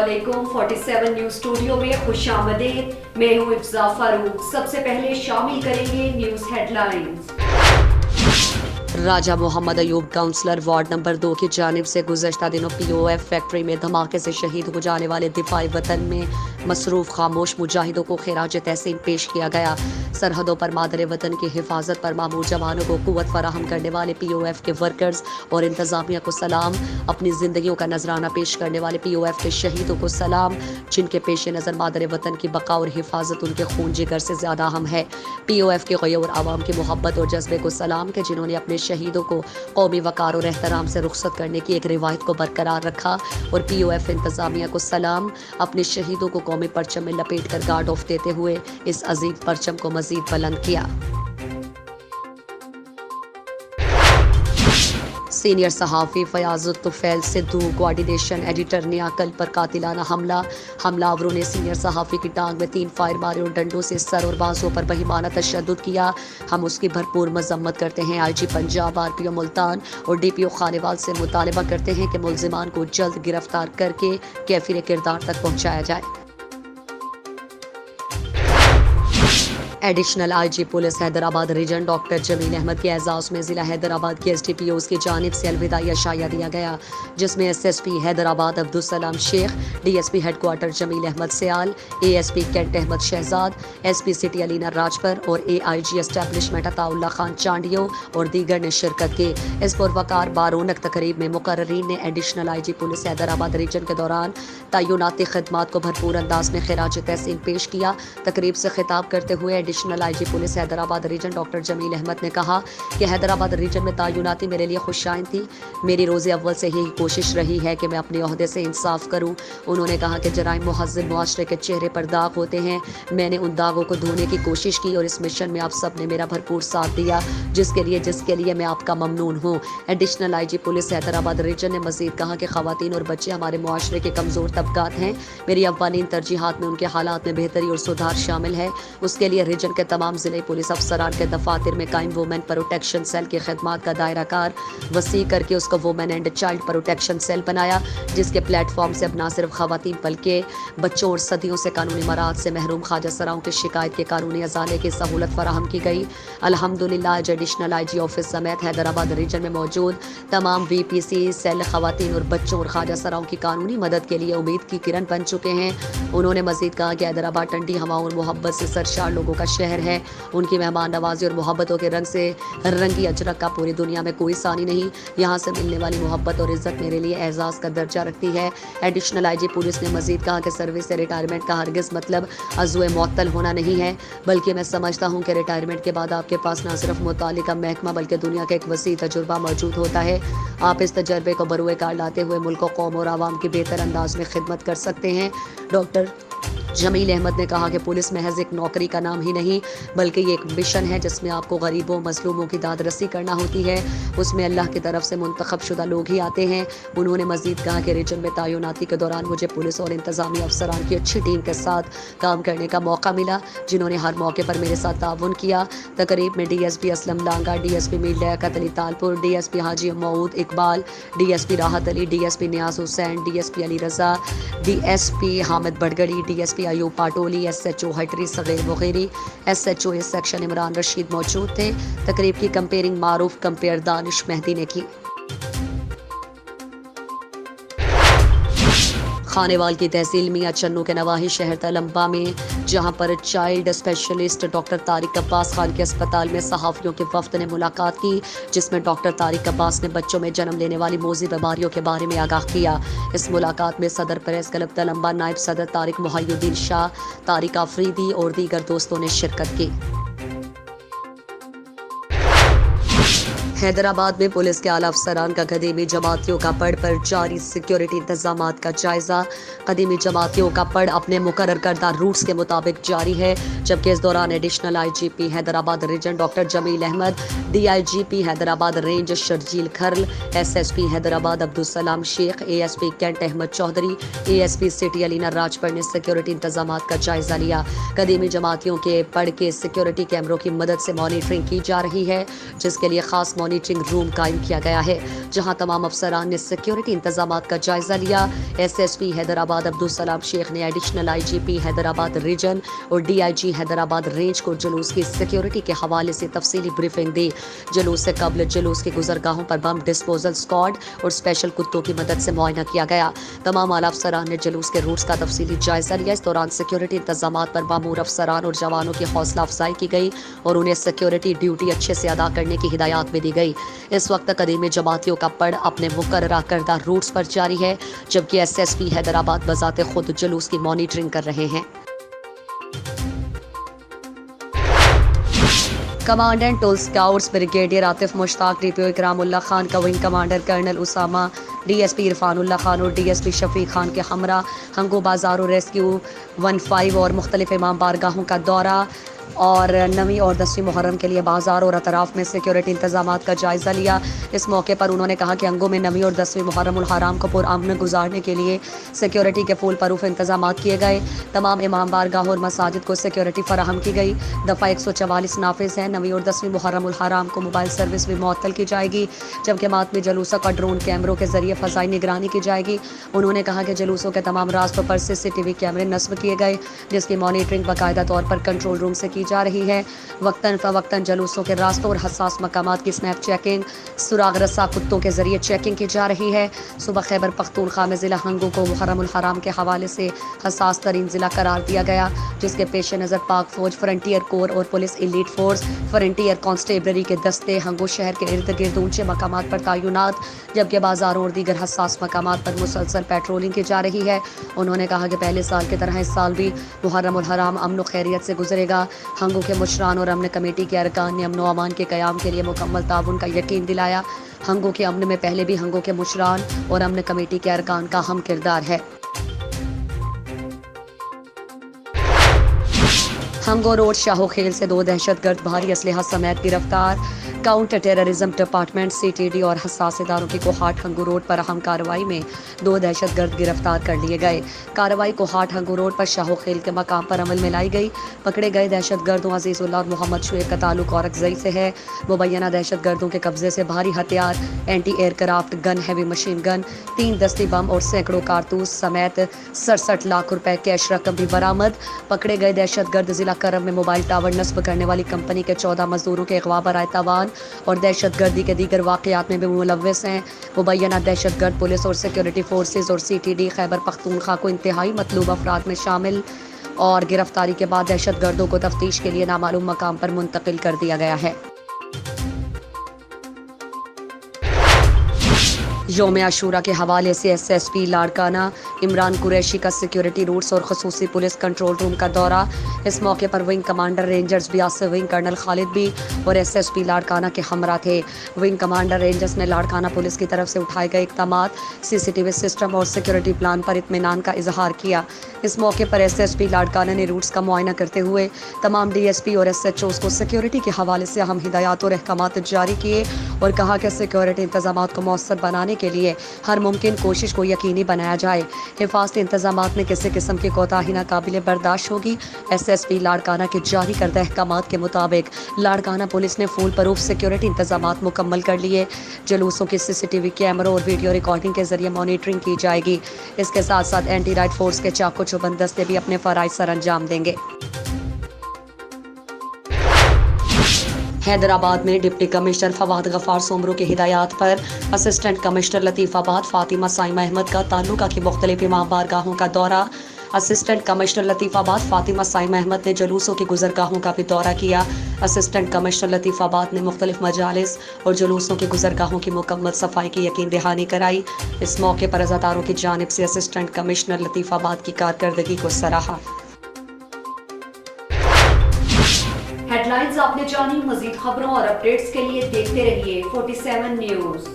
अस्सलामुअलैकुम 47 news studio में खुशामदीद। मैं हूँ इफ्जा फारूक। सबसे पहले शामिल करेंगे news headlines. Raja Mohammad Ayub councillor ward number 2 की जानिब से गुज़श्ता दिनों POF फैक्ट्री में धमाके से शहीद हो जाने वाले दिफाई वतन में मसरूफ़ खामोश मुजाहिदों को खिराज तहसीन पेश किया गया। सरहदों पर मादर वतन की हिफाजत पर मामूर जवानों को क़ुव्वत फराहम करने वाले POF के वर्कर्स और इंतज़ामिया को सलाम। अपनी ज़िंदगियों का नजराना पेश करने वाले POF के शहीदों को सलाम, जिनके पेश नज़र मादर वतन की बका और हिफाजत उनके खून जिगर से ज़्यादा अहम है। POF के ग़योर आवाम की मोहब्बत और जज्बे को सलाम के जिन्होंने अपने शहीदों को कौमी वकार और एहतराम से रुखसत करने की एक रिवायत को बरकरार रखा। और POF इंतज़ामिया को सलाम, अपने शहीदों को कौमी परचम में लपेट कर गार्ड ऑफ देते हुए इस अजीम परचम को मजीद बुलंद किया। सीनियर सहाफ़ी फयाज़ुल तुफ़ैल सिद्धू कोऑर्डिनेशन एडिटर ने अकल पर कातिलाना हमलावरों ने सीनियर सहाफ़ी की टांग में 3 फायर मारे और डंडों से सर और बाजुओं पर बहिमाना तशद्दुद किया। हम उसकी भरपूर मजम्मत करते हैं। IG पंजाब, RPO मुल्तान और DPO खानेवाल से मुतालबा करते हैं कि मुल्ज़िमान को जल्द गिरफ्तार करके कैफिर किरदार तक पहुँचाया जाए। Additional IG police Hyderabad region doctor Jameel Ahmed के एजाज़ में ज़िला हैदराबाद के SDPOs की जानिब से अलविदाई अशाया दिया गया, जिसमें SSP Hyderabad Abdulsalam Shaikh, DSP headquarter Jameel Ahmed Sial, ASP cantt Ahmed Shahzad, SP city Alina Rajpar और AIG एस्टेब्लिशमेंट अताउल्ला खान चांडियो और दीगर ने शिरकत की। इस पुरवकार बारौनक तकरीब में मुकर्ररीन ने additional IG police Hyderabad region के दौरान तय्युनाती खिदमात को भरपूर अंदाज में खिराज तहसीन पेश किया। तकरीब से खिताब करते हुए additional IG police Hyderabad region doctor Jameel Ahmed ने कहा कि हैदराबाद रीजन में तय्युनाती मेरे लिए खुशाइन थी। मेरी रोज़े अव्वल से यही कोशिश रही है कि मैं अपने ओहदे से इंसाफ करूं। उन्होंने कहा कि जराइम मुहज़्ज़ब मुआशरे के चेहरे पर दाग होते हैं। मैंने उन दागों को धोने की कोशिश की और इस मिशन में आप सब ने मेरा भरपूर साथ दिया, जिसके लिए मैं आपका ममनून हूँ। Additional IG police Hyderabad region ने मजीद कहा कि ख़वातीन और बच्चे हमारे मुआशरे के कमज़ोर तबकात हैं। मेरी अव्वलीन तरजीहात में उनके हालात में बेहतरी और सुधार शामिल है। उसके लिए रीजन के तमाम ज़िले पुलिस अफसरान के दफातर में कायम वुमेन प्रोटेक्शन सेल की खिदमात का दायरा कार वसी करके उसको women and child protection cell बनाया, जिसके प्लेटफॉर्म से अब न सिर्फ खवातीन बल्कि बच्चों और सदियों से कानूनी मराहत से महरूम ख्वाजा सराओं की शिकायत के कानूनी अजाले की सहूलत फराहम की गई। अल्हम्दुलिल्लाह एडिशनल IG ऑफिस समेत हैदराबाद रीजन में मौजूद तमाम VPC सेल खवातीन और बच्चों और ख्वाजा सराओं की कानूनी मदद के लिए उम्मीद की किरण बन चुके हैं। उन्होंने मजीद कहा कि हैदराबाद ठंडी हवाओं और मोहब्बत से सरशार लोगों का शहर है। उनकी मेहमान नवाजी और मोहब्बतों के रंग से रंगी अजरक का पूरी दुनिया में कोई सानी नहीं। यहाँ से मिलने वाली मोहब्बत और इज्जत मेरे लिए एजाज़ का दर्जा रखती है। एडिशनल IG पुलिस ने मजीद कहा कि सर्विस से रिटायरमेंट का हरगिज़ मतलब अज़्वे मुअत्तल होना नहीं है, बल्कि मैं समझता हूँ कि रिटायरमेंट के बाद आपके पास न सिर्फ मुतालिका महकमा बल्कि दुनिया का एक वसी तजुर्बा मौजूद होता है। आप इस तजर्बे को बरूए कार लाते हुए मुल्क, कौम और आवाम की बेहतर अंदाज में खिदमत कर सकते हैं। डॉक्टर जमील अहमद ने कहा कि पुलिस महज एक नौकरी का नाम ही नहीं बल्कि ये एक मिशन है जिसमें आपको गरीबों मजलूमों की दादरसी करना होती है। उसमें अल्लाह की तरफ से मुंतखब शुदा लोग ही आते हैं। उन्होंने मजीद कहा कि रीजन में तय्युनाती के दौरान मुझे पुलिस और इंतजामी अफसरान की अच्छी टीम के साथ काम करने का मौका मिला, जिन्होंने हर मौके पर मेरे साथ ताउन किया। तकरीब में DSP असलम लांगा, DSP मीर लियाकत अली तालपुर, DSP हाजी मऊद Iqbal, DSP Rahat Ali, DSP Niaz Hussain, DSP Ali Raza, DSP Hamid बड़गड़ी, DSP अयूब पाटोली, SHO हटरी सगैर वगैरी, SHO इस सेक्शन इमरान रशीद मौजूद थे। तकरीब की कंपेयरिंग मारूफ कंपेयर दानिश मेहदी ने की। खानेवाल की तहसील मियां चन्नू के नवाही शहर तलम्बा में, जहां पर child specialist doctor Tariq Abbas Khan के अस्पताल में सहाफ़ियों के वफ्द ने मुलाकात की, जिसमें डॉक्टर तारिक अब्बास ने बच्चों में जन्म लेने वाली मोज़ी बीमारियों के बारे में आगाह किया। इस मुलाकात में सदर प्रेस क्लब तलम्बा, नायब सदर तारिक मुहय्युद्दीन शाह, तारिक आफरीदी और दीगर दोस्तों ने शिरकत की। हैदराबाद में पुलिस के आला अफसरान का कदीमी जमातियों का पड़ पर जारी सिक्योरिटी इंतजामात का जायजा। कदीमी जमातियों का पड़ अपने मुकर्रर करदा रूट्स के मुताबिक जारी है, जबकि इस दौरान additional IGP Hyderabad region doctor Jameel Ahmed, DIGP Hyderabad range Sharjeel Kharal, SSP Hyderabad Abdulsalam Shaikh, ASP cantt Ahmed Chaudhry, ASP city Alina Rajpar ने सिक्योरिटी इंतजामात का जायजा लिया। कदीमी जमातियों के पड़ के सिक्योरिटी कैमरों की मदद से मॉनिटरिंग की जा रही है, जिसके लिए खास मॉनिटरिंग रूम कायम किया गया है, जहां तमाम अफसरान ने सिक्योरिटी इंतजामात का जायजा लिया। SSP हैदराबाद अब्दुल सलाम शेख ने एडिशनल IGP हैदराबाद रीजन और DIG हैदराबाद रेंज को जुलूस की सिक्योरिटी के हवाले से तफसीली ब्रीफिंग दी। जुलूस से कबल जुलूस के गुजरगाहों पर बम डिस्पोजल स्क्वाड और स्पेशल कुत्तों की मदद से मुआयना किया गया। तमाम आला अफसरान ने जुलूस के रूट्स का तफसीली जायजा लिया। इस दौरान सिक्योरिटी इंतजामात पर मामूर अफसरान और जवानों की हौसला अफजाई की गई और उन्हें सिक्योरिटी ड्यूटी अच्छे से अदा करने की हिदायत भी दी गई। इस वक्त कदीमी जमातियों का पड़ अपने मुकर्ररा करदा रूट्स पर जारी है, जबकि SSP हैदराबाद बजाते खुद जुलूस की मॉनिटरिंग कर रहे हैं। कमांडेंट टोल scouts brigadier Atif Mushtaq, DPO Ikramullah Khan का wing commander colonel Usama, DSP Irfanullah Khan और DSP शफीक खान के हमरा हंगो बाजार और रेस्क्यू 15 और मुख्तलिफ इमाम बारगाहों का दौरा और 9वीं और 10वीं मुहर्रम के लिए बाजार और अतराफ में सिक्योरिटी इंतजामात का जायजा लिया। इस मौके पर उन्होंने कहा कि अंगों में 9वीं और 10वीं मुहर्रम उल हराम को पुरअमन गुजारने के लिए सिक्योरिटी के फूल परूफ इंतजामात किए गए। तमाम इमाम बारगाह और मसाजिद को सिक्योरिटी फराहम की गई। दफ़ा 144 नाफिज है। 9वीं और 10वीं मुहर्रम उल हराम को मोबाइल सर्विस भी मुअत्तल की जाएगी, जबकि मातमी जलूसों का ड्रोन कैमरों के जरिए फ़ज़ाई निगरानी की जाएगी। उन्होंने कहा कि जलूसों के तमाम रास्तों पर CCTV कैमरे नस्ब किए गए, जिसकी मॉनिटरिंग बाकायदा तौर पर कंट्रोल रूम से की जा रही है। वक्तन फ़वक्तन जलूसों के रास्तों और हसास मकामात की स्नैप चेकिंग, सुराग रस्सा कुत्तों के जरिए चेकिंग की जा रही है। सुबह खैबर पख्तूनख्वा में ज़िला हंगू को मुहर्रम उल हराम के हवाले से हसास तरीन ज़िला करार दिया गया, जिसके पेश नज़र पाक फौज, फ्रंटियर कोर और police elite force, frontier constabulary के दस्ते हंगू शहर के इर्द गिर्द ऊंचे मकामात पर तैनात, जबकि बाजारों और दीगर हसास मकामात पर मुसलसल पेट्रोलिंग की जा रही है। उन्होंने कहा कि पहले साल की तरह इस साल भी मुहर्रम उल हराम अमन खैरियत से गुजरेगा। हंगू के मुशरान और अमन कमेटी के अरकान ने अमन व अमान के क़याम के लिए मुकम्मल ताउन का यकीन दिलाया। हंगू के अमन में पहले भी हंगू के मुशरान और अमन कमेटी के अरकान का अहम किरदार है। हंगो रोड शाहो खेल से 2 दहशतगर्द भारी असलहा समेत गिरफ्तार। काउंटर टेररिज्म डिपार्टमेंट CTD और हसास इदारों की कोहाट हंगू रोड पर अहम कार्रवाई में 2 दहशतगर्द गिरफ्तार कर लिए गए। कार्रवाई कोहाट हंगू रोड पर शाहो खेल के मकाम पर अमल में लाई गई। पकड़े गए दहशतगर्दों अजीजुल्लाह और मोहम्मद शुएब का ताल्लुक औरकजई से है। मुबैना दहशतगर्दों के कब्जे से भारी हथियार, anti aircraft gun, heavy machine gun, 3 दस्ती बम और सैकड़ों कारतूस समेत 67 लाख रुपए कैश रकम भी बरामद। पकड़े गए दहशतगर्द जिला करम में मोबाइल टावर नस्ब करने वाली कंपनी के 14 मजदूरों के अगवा बराए तवान और दहशतगर्दी के दीगर वाक़यात में भी मुलव्वस हैं। मुबैना दहशतगर्द पुलिस और सिक्योरिटी फोर्सेज और CTD खैबर पख्तूनख्वा को इंतहाई मतलूब अफराद में शामिल और गिरफ्तारी के बाद दहशतगर्दों को तफ्तीश के लिए नामालूम मकाम पर मुंतकिल कर दिया गया है। यौम आशूरा के हवाले से SSP लाड़काना इमरान कुरैशी का सिक्योरिटी रूट्स और खसूसी पुलिस कंट्रोल रूम का दौरा। इस मौके पर wing commander rangers 82 wing colonel Khalid भी और SSP लाड़काना के हमरा थे। विंग कमांडर रेंजर्स ने लाड़काना पुलिस की तरफ से उठाए गए इक़दामात, CCTV सिस्टम और सिक्योरिटी प्लान पर इत्मीनान का इजहार किया। इस मौके पर SSP लाड़काना ने रूट्स का मुआयना करते हुए तमाम DSP और SHOs को सिक्योरिटी के हवाले से अहम हिदायत और अहकामात जारी किए और कहा कि सिक्योरिटी इंतजामात को मौसर बनाने के लिए हर मुमकिन कोशिश को यकीनी बनाया जाए। हिफाजती इंतजामात में किसी किस्म की कोताही नाकाबिले बर्दाश्त होगी। SSP लाड़काना के जारी करदा अहकामात के मुताबिक लाड़काना पुलिस ने फूल प्रूफ सिक्योरिटी इंतजामात मुकम्मल कर लिए। जुलूसों की CCTV कैमरों और वीडियो रिकॉर्डिंग के जरिए मॉनिटरिंग की जाएगी। इसके साथ साथ एंटी राइट फोर्स के चाको चुबंद दस्ते भी अपने फराइज सर अंजाम देंगे। हैदराबाद में डिप्टी कमिश्नर फवाद गफार सोमरू की हिदायत पर असिस्टेंट कमिश्नर लतीफ़ाबाद फातिमा साइमा अहमद का ताल्लुका की मुख्तलिफ इमाम बारगाहों का दौरा। असिस्टेंट कमिश्नर लतीफ़ाबाद फातिमा साइमा अहमद ने जुलूसों की गुजरगाहों का भी दौरा किया। असिस्टेंट कमिश्नर लतीफ़ाबाद ने मुख्तलिफ मजालिस और जुलूसों की गुजरगाहों की मुकम्मल सफाई की यकीन दहानी कराई। इस मौके पर अज़ादारों की जानिब से असिस्टेंट कमिश्नर लतीफ़ाबाद की कारकर्दगी को सराहा। हेडलाइंस आपने जानी। मजीद खबरों और अपडेट्स के लिए देखते रहिए 47 न्यूज़।